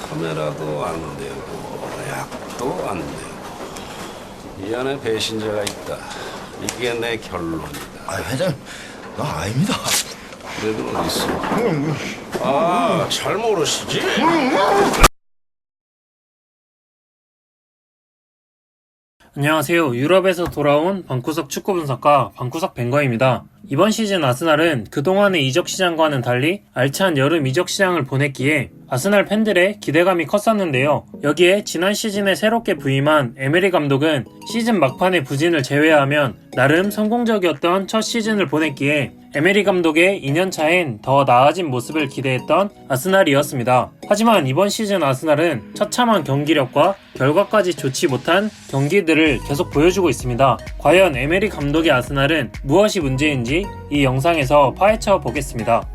카메라도 안 되고 약도 안 되고 이 안에 배신자가 있다. 이게 내 결론이다. 아, 회장님, 나 아닙니다. 그래도 어딨어? 잘 모르시지? 안녕하세요. 유럽에서 돌아온 방구석 축구 분석가 방구석 벵거입니다. 이번 시즌 아스날은 그동안의 이적 시장과는 달리 알찬 여름 이적 시장을 보냈기에 아스날 팬들의 기대감이 컸었는데요. 여기에 지난 시즌에 새롭게 부임한 에메리 감독은 시즌 막판의 부진을 제외하면 나름 성공적이었던 첫 시즌을 보냈기에 에메리 감독의 2년차엔 더 나아진 모습을 기대했던 아스날이었습니다. 하지만 이번 시즌 아스날은 처참한 경기력과 결과까지 좋지 못한 경기들을 계속 보여주고 있습니다. 과연 에메리 감독의 아스날은 무엇이 문제인지 이 영상에서 파헤쳐 보겠습니다.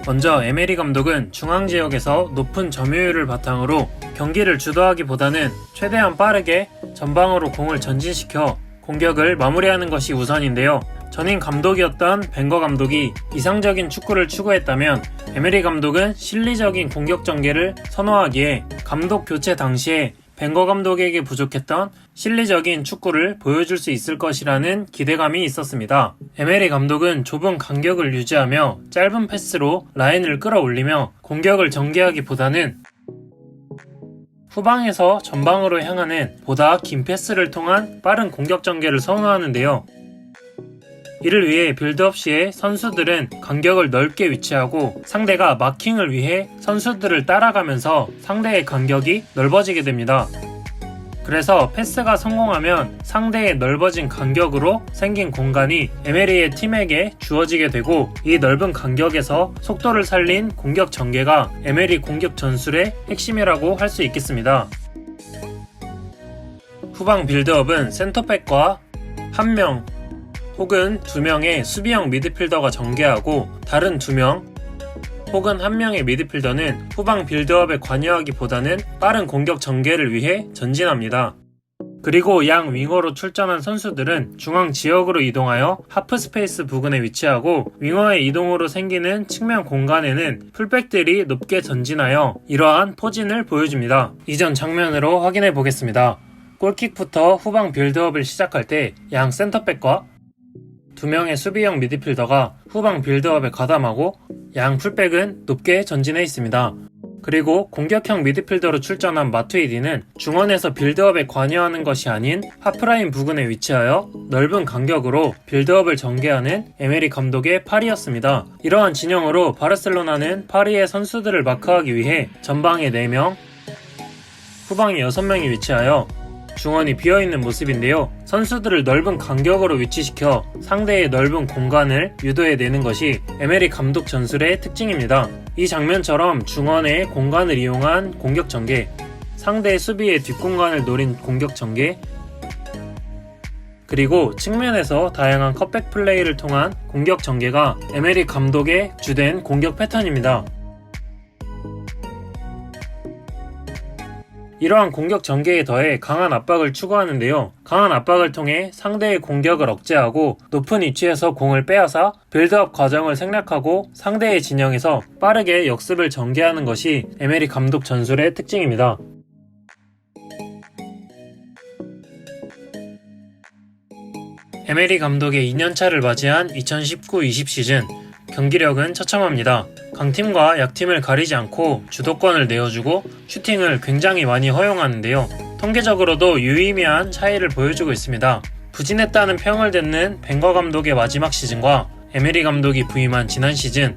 먼저 에메리 감독은 중앙지역에서 높은 점유율을 바탕으로 경기를 주도하기보다는 최대한 빠르게 전방으로 공을 전진시켜 공격을 마무리하는 것이 우선인데요. 전임 감독이었던 벵거 감독이 이상적인 축구를 추구했다면 에메리 감독은 실리적인 공격 전개를 선호하기에 감독 교체 당시에 벵거 감독에게 부족했던 실리적인 축구를 보여줄 수 있을 것이라는 기대감이 있었습니다. 에메리 감독은 좁은 간격을 유지하며 짧은 패스로 라인을 끌어올리며 공격을 전개하기보다는 후방에서 전방으로 향하는 보다 긴 패스를 통한 빠른 공격 전개를 선호하는데요. 이를 위해 빌드업 시에 선수들은 간격을 넓게 위치하고 상대가 마킹을 위해 선수들을 따라가면서 상대의 간격이 넓어지게 됩니다. 그래서 패스가 성공하면 상대의 넓어진 간격으로 생긴 공간이 에메리의 팀에게 주어지게 되고 이 넓은 간격에서 속도를 살린 공격 전개가 에메리 공격 전술의 핵심이라고 할 수 있겠습니다. 후방 빌드업은 센터백과 1명 혹은 2명의 수비형 미드필더가 전개하고 다른 2명 혹은 1명의 미드필더는 후방 빌드업에 관여하기보다는 빠른 공격 전개를 위해 전진합니다. 그리고 양 윙어로 출전한 선수들은 중앙 지역으로 이동하여 하프 스페이스 부근에 위치하고 윙어의 이동으로 생기는 측면 공간에는 풀백들이 높게 전진하여 이러한 포진을 보여줍니다. 이전 장면으로 확인해 보겠습니다. 골킥부터 후방 빌드업을 시작할 때 양 센터백과 2명의 수비형 미드필더가 후방 빌드업에 가담하고 양 풀백은 높게 전진해 있습니다. 그리고 공격형 미드필더로 출전한 마투이디는 중원에서 빌드업에 관여하는 것이 아닌 하프라인 부근에 위치하여 넓은 간격으로 빌드업을 전개하는 에메리 감독의 팔이었습니다. 이러한 진영으로 바르셀로나는 파리의 선수들을 마크하기 위해 전방에 4명, 후방에 6명이 위치하여 중원이 비어있는 모습인데요. 선수들을 넓은 간격으로 위치시켜 상대의 넓은 공간을 유도해내는 것이 에메리 감독 전술의 특징입니다. 이 장면처럼 중원의 공간을 이용한 공격 전개, 상대의 수비의 뒷공간을 노린 공격 전개, 그리고 측면에서 다양한 컷백 플레이를 통한 공격 전개가 에메리 감독의 주된 공격 패턴입니다. 이러한 공격 전개에 더해 강한 압박을 추구하는데요. 강한 압박을 통해 상대의 공격을 억제하고 높은 위치에서 공을 빼앗아 빌드업 과정을 생략하고 상대의 진영에서 빠르게 역습을 전개하는 것이 에메리 감독 전술의 특징입니다. 에메리 감독의 2년차를 맞이한 2019-20 시즌 경기력은 처참합니다. 강팀과 약팀을 가리지 않고 주도권을 내어주고 슈팅을 굉장히 많이 허용하는데요. 통계적으로도 유의미한 차이를 보여주고 있습니다. 부진했다는 평을 듣는 벵거 감독의 마지막 시즌과 에메리 감독이 부임한 지난 시즌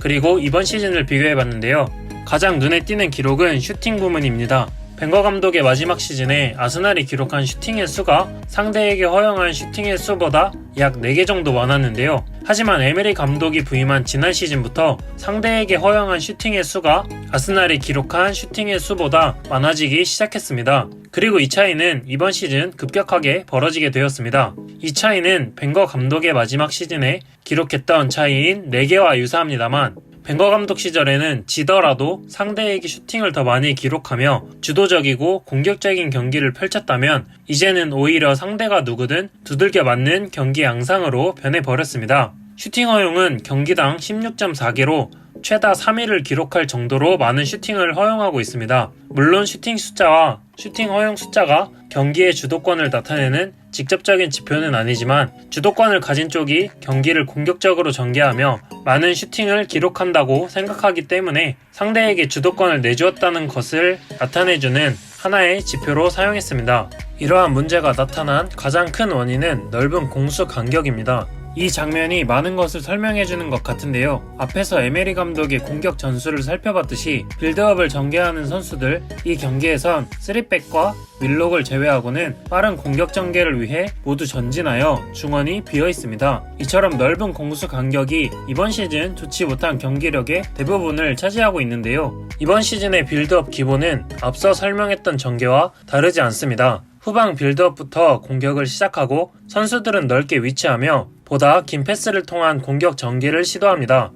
그리고 이번 시즌을 비교해봤는데요. 가장 눈에 띄는 기록은 슈팅 부문입니다. 벵거 감독의 마지막 시즌에 아스날이 기록한 슈팅의 수가 상대에게 허용한 슈팅의 수보다 약 4개 정도 많았는데요. 하지만 에메리 감독이 부임한 지난 시즌부터 상대에게 허용한 슈팅의 수가 아스날이 기록한 슈팅의 수보다 많아지기 시작했습니다. 그리고 이 차이는 이번 시즌 급격하게 벌어지게 되었습니다. 이 차이는 벵거 감독의 마지막 시즌에 기록했던 차이인 4개와 유사합니다만 벵거 감독 시절에는 지더라도 상대에게 슈팅을 더 많이 기록하며 주도적이고 공격적인 경기를 펼쳤다면 이제는 오히려 상대가 누구든 두들겨 맞는 경기 양상으로 변해버렸습니다. 슈팅 허용은 경기당 16.4개로 최다 3위를 기록할 정도로 많은 슈팅을 허용하고 있습니다. 물론 슈팅 숫자와 슈팅 허용 숫자가 경기의 주도권을 나타내는 직접적인 지표는 아니지만 주도권을 가진 쪽이 경기를 공격적으로 전개하며 많은 슈팅을 기록한다고 생각하기 때문에 상대에게 주도권을 내주었다는 것을 나타내주는 하나의 지표로 사용했습니다. 이러한 문제가 나타난 가장 큰 원인은 넓은 공수 간격입니다. 이 장면이 많은 것을 설명해주는 것 같은데요. 앞에서 에메리 감독의 공격 전술을 살펴봤듯이 빌드업을 전개하는 선수들, 이 경기에선 3백과 윌록을 제외하고는 빠른 공격 전개를 위해 모두 전진하여 중원이 비어 있습니다. 이처럼 넓은 공수 간격이 이번 시즌 좋지 못한 경기력의 대부분을 차지하고 있는데요. 이번 시즌의 빌드업 기본은 앞서 설명했던 전개와 다르지 않습니다. 후방 빌드업부터 공격을 시작하고 선수들은 넓게 위치하며 보다 긴 패스를 통한 공격 전개를 시도합니다.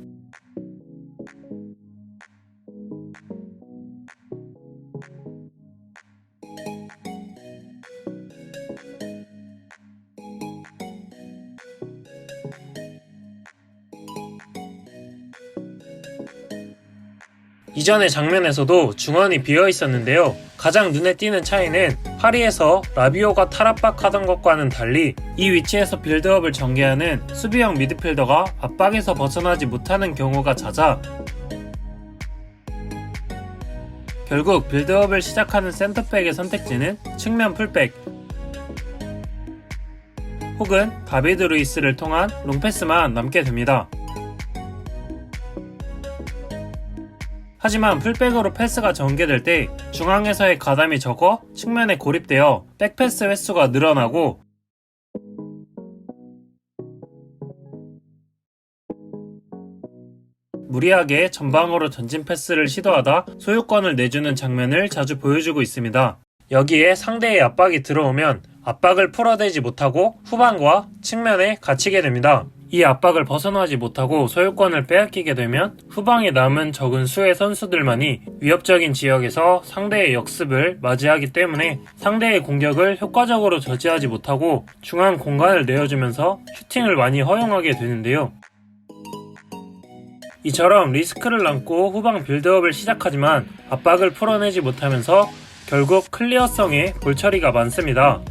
이전의 장면에서도 중원이 비어 있었는데요. 가장 눈에 띄는 차이는 파리에서 라비오가 탈압박하던 것과는 달리 이 위치에서 빌드업을 전개하는 수비형 미드필더가 압박에서 벗어나지 못하는 경우가 잦아 결국 빌드업을 시작하는 센터백의 선택지는 측면 풀백 혹은 다비드 루이스를 통한 롱패스만 남게 됩니다. 하지만 풀백으로 패스가 전개될 때 중앙에서의 가담이 적어 측면에 고립되어 백패스 횟수가 늘어나고 무리하게 전방으로 전진 패스를 시도하다 소유권을 내주는 장면을 자주 보여주고 있습니다. 여기에 상대의 압박이 들어오면 압박을 풀어내지 못하고 후방과 측면에 갇히게 됩니다. 이 압박을 벗어나지 못하고 소유권을 빼앗기게 되면 후방에 남은 적은 수의 선수들만이 위협적인 지역에서 상대의 역습을 맞이하기 때문에 상대의 공격을 효과적으로 저지하지 못하고 중앙 공간을 내어주면서 슈팅을 많이 허용하게 되는데요. 이처럼 리스크를 남고 후방 빌드업을 시작하지만 압박을 풀어내지 못하면서 결국 클리어성에 볼처리가 많습니다.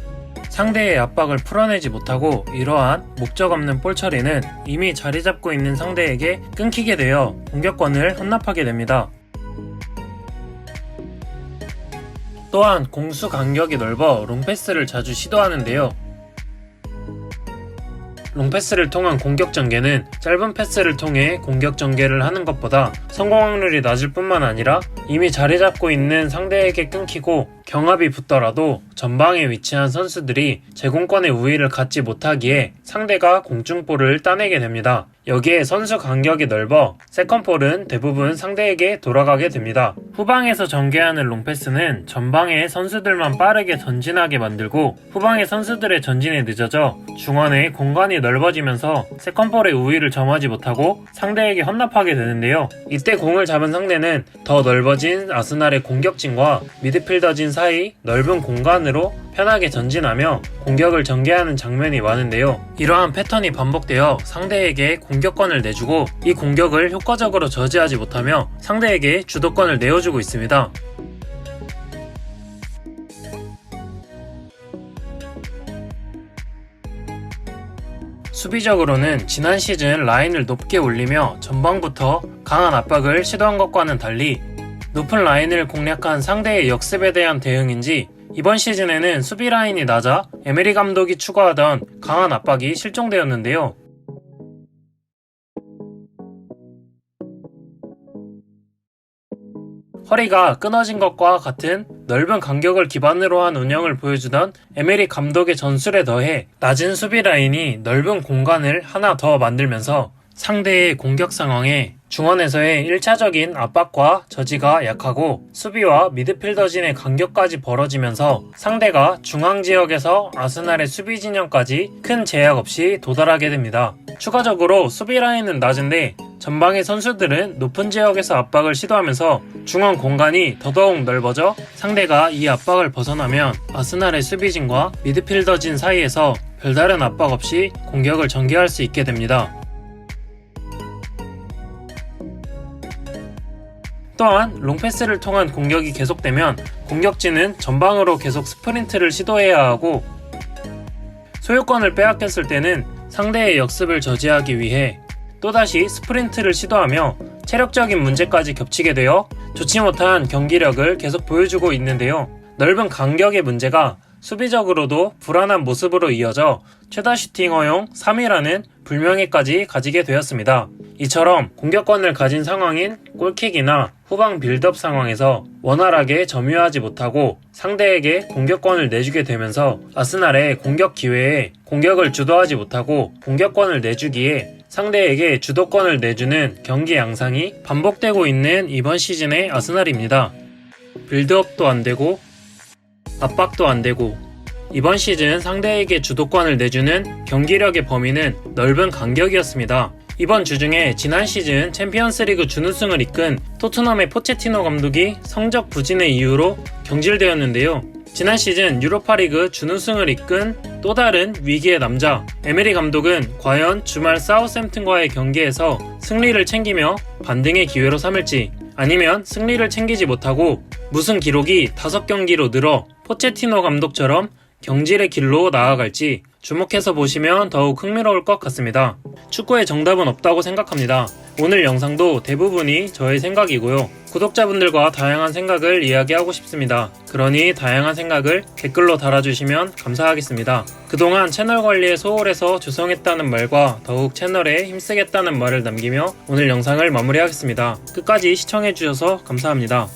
상대의 압박을 풀어내지 못하고 이러한 목적 없는 볼 처리는 이미 자리 잡고 있는 상대에게 끊기게 되어 공격권을 헌납하게 됩니다. 또한 공수 간격이 넓어 롱패스를 자주 시도하는데요. 롱패스를 통한 공격 전개는 짧은 패스를 통해 공격 전개를 하는 것보다 성공 확률이 낮을 뿐만 아니라 이미 자리 잡고 있는 상대에게 끊기고 경합이 붙더라도 전방에 위치한 선수들이 제공권의 우위를 갖지 못하기에 상대가 공중볼을 따내게 됩니다. 여기에 선수 간격이 넓어 세컨볼은 대부분 상대에게 돌아가게 됩니다. 후방에서 전개하는 롱패스는 전방의 선수들만 빠르게 전진하게 만들고 후방의 선수들의 전진이 늦어져 중원의 공간이 넓어지면서 세컨볼의 우위를 점하지 못하고 상대에게 헌납하게 되는데요. 이때 공을 잡은 상대는 더 넓어진 아스날의 공격진과 미드필더진 사이 넓은 공간으로 편하게 전진하며 공격을 전개하는 장면이 많은데요. 이러한 패턴이 반복되어 상대에게 공격권을 내주고 이 공격을 효과적으로 저지하지 못하며 상대에게 주도권을 내어주고 있습니다. 수비적으로는 지난 시즌 라인을 높게 올리며 전방부터 강한 압박을 시도한 것과는 달리 높은 라인을 공략한 상대의 역습에 대한 대응인지 이번 시즌에는 수비 라인이 낮아 에메리 감독이 추구하던 강한 압박이 실종되었는데요. 허리가 끊어진 것과 같은 넓은 간격을 기반으로 한 운영을 보여주던 에메리 감독의 전술에 더해 낮은 수비 라인이 넓은 공간을 하나 더 만들면서 상대의 공격 상황에 중원에서의 1차적인 압박과 저지가 약하고 수비와 미드필더진의 간격까지 벌어지면서 상대가 중앙지역에서 아스날의 수비 진영까지 큰 제약 없이 도달하게 됩니다. 추가적으로 수비 라인은 낮은데 전방의 선수들은 높은 지역에서 압박을 시도하면서 중원 공간이 더더욱 넓어져 상대가 이 압박을 벗어나면 아스날의 수비진과 미드필더진 사이에서 별다른 압박 없이 공격을 전개할 수 있게 됩니다. 또한 롱패스를 통한 공격이 계속되면 공격진은 전방으로 계속 스프린트를 시도해야 하고, 소유권을 빼앗겼을 때는 상대의 역습을 저지하기 위해 또다시 스프린트를 시도하며 체력적인 문제까지 겹치게 되어 좋지 못한 경기력을 계속 보여주고 있는데요. 넓은 간격의 문제가 수비적으로도 불안한 모습으로 이어져 최다 슈팅 허용 3위라는 불명예까지 가지게 되었습니다. 이처럼 공격권을 가진 상황인 골킥이나 후방 빌드업 상황에서 원활하게 점유하지 못하고 상대에게 공격권을 내주게 되면서 아스날의 공격 기회에 공격을 주도하지 못하고 공격권을 내주기에 상대에게 주도권을 내주는 경기 양상이 반복되고 있는 이번 시즌의 아스날입니다. 빌드업도 안되고 압박도 안되고, 이번 시즌 상대에게 주도권을 내주는 경기력의 범위는 넓은 간격이었습니다. 이번 주 중에 지난 시즌 챔피언스리그 준우승을 이끈 토트넘의 포체티노 감독이 성적 부진의 이유로 경질되었는데요. 지난 시즌 유로파리그 준우승을 이끈 또 다른 위기의 남자 에메리 감독은 과연 주말 사우샘튼과의 경기에서 승리를 챙기며 반등의 기회로 삼을지, 아니면 승리를 챙기지 못하고 무승 기록이 5경기로 늘어 포체티노 감독처럼 경질의 길로 나아갈지 주목해서 보시면 더욱 흥미로울 것 같습니다. 축구에 정답은 없다고 생각합니다. 오늘 영상도 대부분이 저의 생각이고요. 구독자분들과 다양한 생각을 이야기하고 싶습니다. 그러니 다양한 생각을 댓글로 달아주시면 감사하겠습니다. 그동안 채널 관리에 소홀해서 죄송했다는 말과 더욱 채널에 힘쓰겠다는 말을 남기며 오늘 영상을 마무리하겠습니다. 끝까지 시청해주셔서 감사합니다.